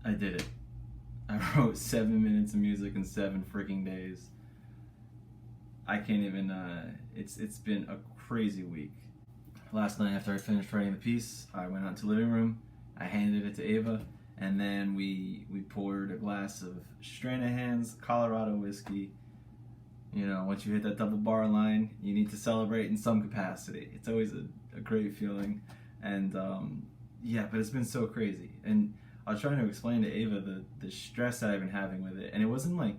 I did it. I wrote 7 minutes of music in 7 freaking days. I can't even. It's been a crazy week. Last night after I finished writing the piece, I went out to the living room. I handed it to Ava, and then we poured a glass of Stranahan's Colorado whiskey. You know, once you hit that double bar line, you need to celebrate in some capacity. It's always a great feeling, and yeah, but it's been so crazy. And I was trying to explain to Ava the stress that I've been having with it, and it wasn't like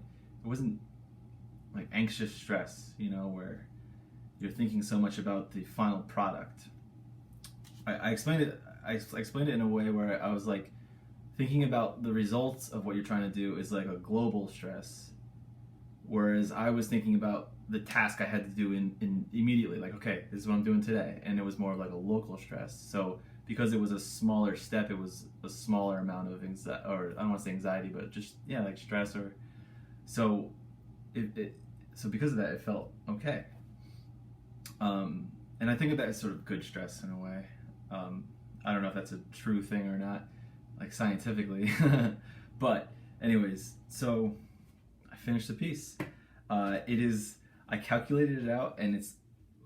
anxious stress, you know, where you're thinking so much about the final product. I explained it. I explained it in a way where I was like, thinking about the results of what you're trying to do is like a global stress, whereas I was thinking about the task I had to do in immediately. Like, okay, this is what I'm doing today, and it was more like a local stress. So because it was a smaller step, it was a smaller amount of anxiety, or I don't want to say anxiety, but just like stress. Or so so because of that, it felt okay. And I think of that as sort of good stress in a way. I don't know if that's a true thing or not, like scientifically. But anyways, so I finished the piece. I calculated it out, and it's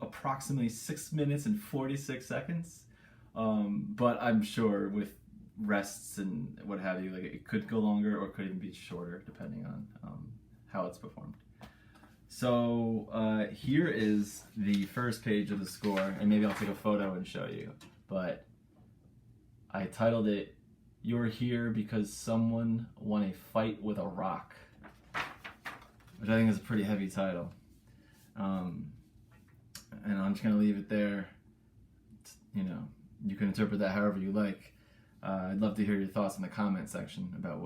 approximately 6 minutes and 46 seconds. But I'm sure with rests and what have you, like it could go longer or it could even be shorter depending on how it's performed. So here is the first page of the score, and maybe I'll take a photo and show you. But I titled it, "You're Here Because Someone Won a Fight with a Rock," which I think is a pretty heavy title. And I'm just going to leave it there. You know, you can interpret that however you like. I'd love to hear your thoughts in the comment section about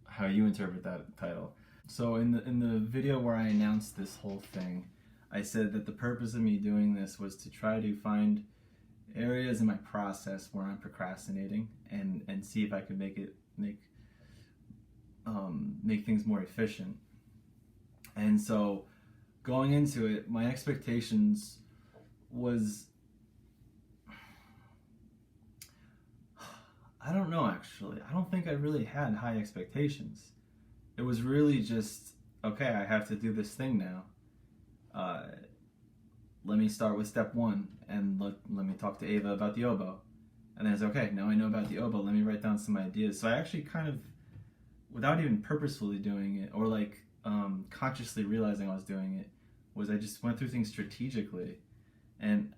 how you interpret that title. So in the video where I announced this whole thing, I said that the purpose of me doing this was to try to find areas in my process where I'm procrastinating and see if I could make things more efficient. And so going into it, my expectations was, I don't know actually. I don't think I really had high expectations. It was really just, okay, I have to do this thing now. Let me start with step one, and let me talk to Ava about the oboe. And then it's okay, now I know about the oboe, let me write down some ideas. So I actually kind of, without even purposefully doing it, or like consciously realizing I was doing it, I just went through things strategically. And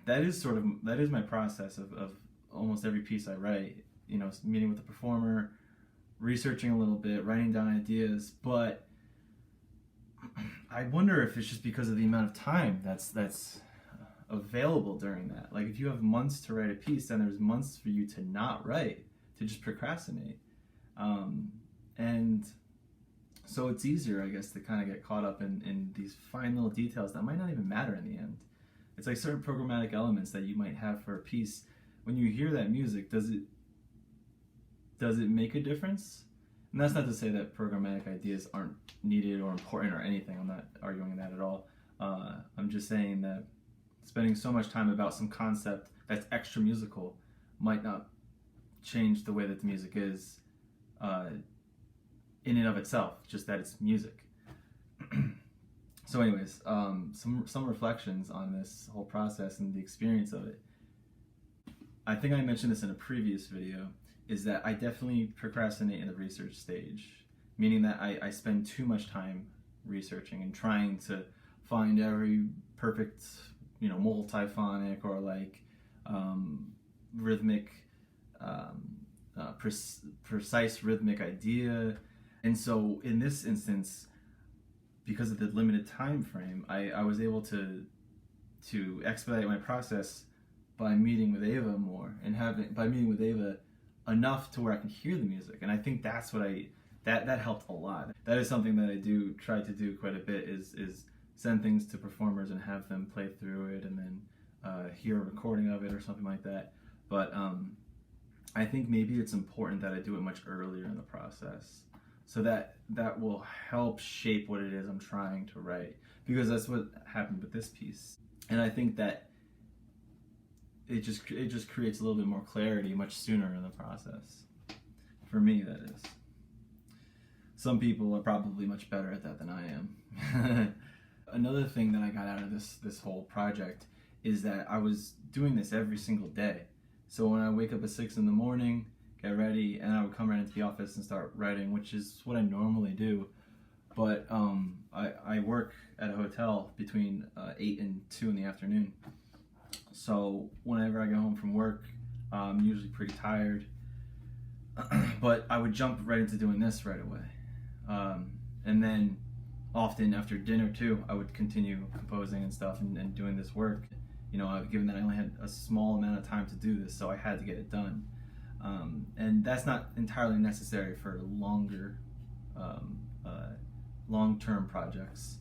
that is my process of almost every piece I write. You know, meeting with the performer, researching a little bit, writing down ideas. But I wonder if it's just because of the amount of time that's available during that. Like if you have months to write a piece, then there's months for you to not write, to just procrastinate. And so it's easier, I guess, to kind of get caught up in these fine little details that might not even matter in the end. It's like certain programmatic elements that you might have for a piece. When you hear that music, does it make a difference? And that's not to say that programmatic ideas aren't needed or important or anything. I'm not arguing that at all. I'm just saying that spending so much time about some concept that's extra musical might not change the way that the music is in and of itself, just that it's music. So anyways, some reflections on this whole process and the experience of it. I think I mentioned this in a previous video, is that I definitely procrastinate in the research stage, meaning that I spend too much time researching and trying to find every perfect, multiphonic or like rhythmic, precise rhythmic idea. And so in this instance, because of the limited time frame, I was able to expedite my process by meeting with Ava more, and by meeting with Ava enough to where I can hear the music. And I think that's what that helped a lot. That is something that I do try to do quite a bit, is send things to performers and have them play through it and then hear a recording of it or something like that. But I think maybe it's important that I do it much earlier in the process, so that will help shape what it is I'm trying to write, because that's what happened with this piece. And I think that it just creates a little bit more clarity much sooner in the process. For me, that is. Some people are probably much better at that than I am. Another thing that I got out of this whole project is that I was doing this every single day. So when I wake up at 6 in the morning, get ready, and I would come right into the office and start writing, which is what I normally do. But I work at a hotel between 8 and 2 in the afternoon. So whenever I go home from work, I'm usually pretty tired. But I would jump right into doing this right away. And then often after dinner too, I would continue composing and stuff and doing this work. Given that I only had a small amount of time to do this, so I had to get it done. And that's not entirely necessary for longer, long-term projects,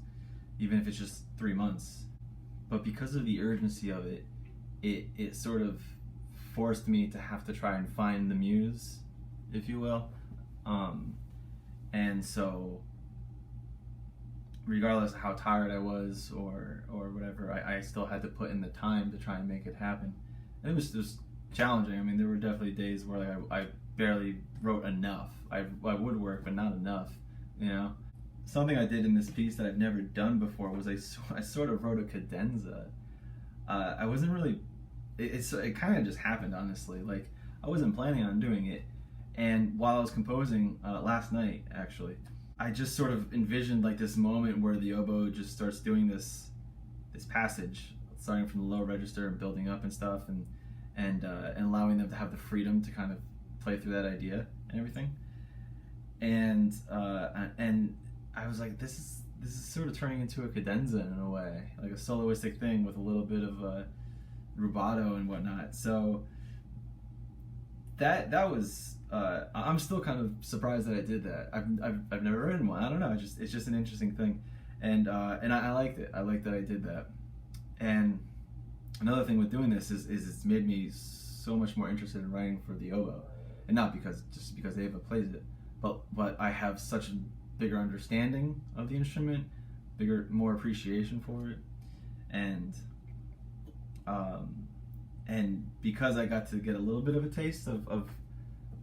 even if it's just 3 months. But because of the urgency of it, it sort of forced me to have to try and find the muse, if you will. And so, regardless of how tired I was or whatever, I still had to put in the time to try and make it happen. And it was just challenging. I mean, there were definitely days where I barely wrote enough. I would work, but not enough, Something I did in this piece that I've never done before was I sort of wrote a cadenza. I wasn't really, it kind of just happened, honestly. Like, I wasn't planning on doing it. And while I was composing last night, actually, I just sort of envisioned like this moment where the oboe just starts doing this passage, starting from the low register and building up and stuff, and allowing them to have the freedom to kind of play through that idea and everything. And I was like, this is sort of turning into a cadenza in a way, like a soloistic thing with a little bit of rubato and whatnot. So that was. I'm still kind of surprised that I did that. I've never written one. I don't know. It's just an interesting thing, and I liked it. I liked that I did that. And another thing with doing this is it's made me so much more interested in writing for the oboe, and not because Ava plays it, but I have such a bigger understanding of the instrument, more appreciation for it, and because I got to get a little bit of a taste of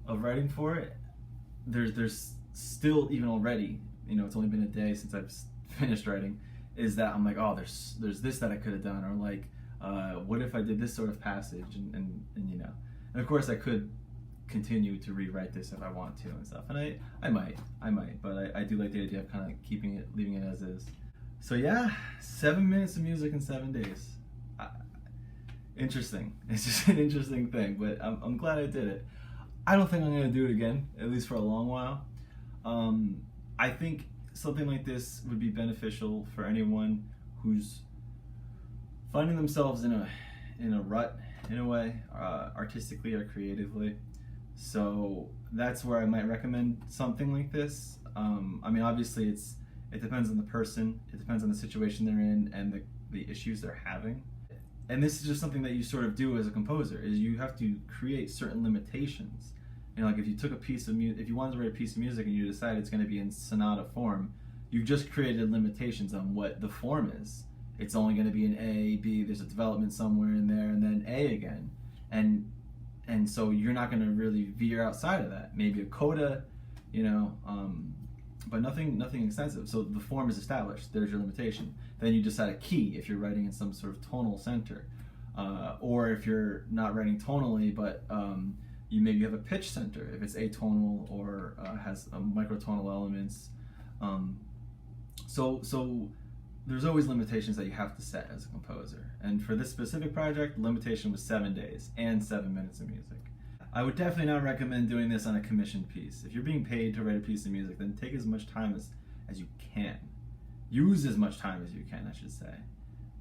writing for it, there's still, even already, it's only been a day since I've finished writing, is that I'm like, oh, there's this that I could have done, or like, what if I did this sort of passage, and of course I could continue to rewrite this if I want to and stuff, and I might, but I do like the idea of kind of leaving it as is. So yeah, 7 minutes of music in 7 days. Interesting. It's just an interesting thing, but I'm glad I did it. I don't think I'm going to do it again, at least for a long while. I think something like this would be beneficial for anyone who's finding themselves in a rut, in a way, artistically or creatively. So that's where I might recommend something like this. I mean, obviously it depends on the person, it depends on the situation they're in and the issues they're having. And this is just something that you sort of do as a composer, is you have to create certain limitations. Like if you took a piece of music, if you wanted to write a piece of music and you decide it's going to be in sonata form, you've just created limitations on what the form is. It's only going to be an A, B, there's a development somewhere in there, and then A again. And so you're not going to really veer outside of that. Maybe a coda, but nothing extensive. So the form is established. There's your limitation. Then you decide a key if you're writing in some sort of tonal center, or if you're not writing tonally, but you maybe have a pitch center if it's atonal or has microtonal elements. So there's always limitations that you have to set as a composer. And for this specific project, the limitation was 7 days and 7 minutes of music. I would definitely not recommend doing this on a commissioned piece. If you're being paid to write a piece of music, then take as much time as you can. Use as much time as you can, I should say,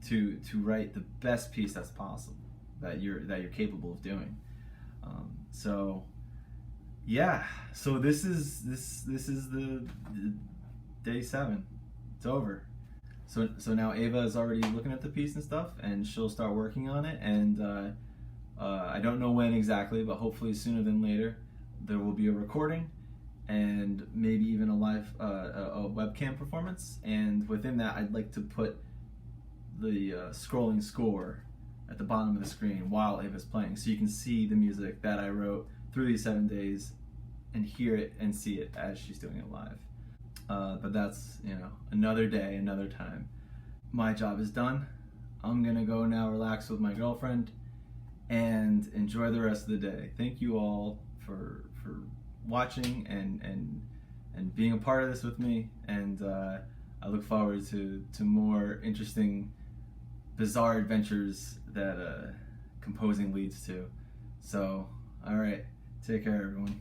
to write the best piece that's possible, that you're capable of doing. So yeah, so this is the day 7. It's over. So now Ava is already looking at the piece and stuff, and she'll start working on it, and I don't know when exactly, but hopefully sooner than later there will be a recording and maybe even a live a webcam performance, and within that I'd like to put the scrolling score at the bottom of the screen while Ava's playing, so you can see the music that I wrote through these 7 days and hear it and see it as she's doing it live. But that's, another day, another time. My job is done. I'm gonna go now relax with my girlfriend and enjoy the rest of the day. Thank you all for watching and being a part of this with me, and I look forward to more interesting, bizarre adventures that composing leads to. So, alright, take care everyone.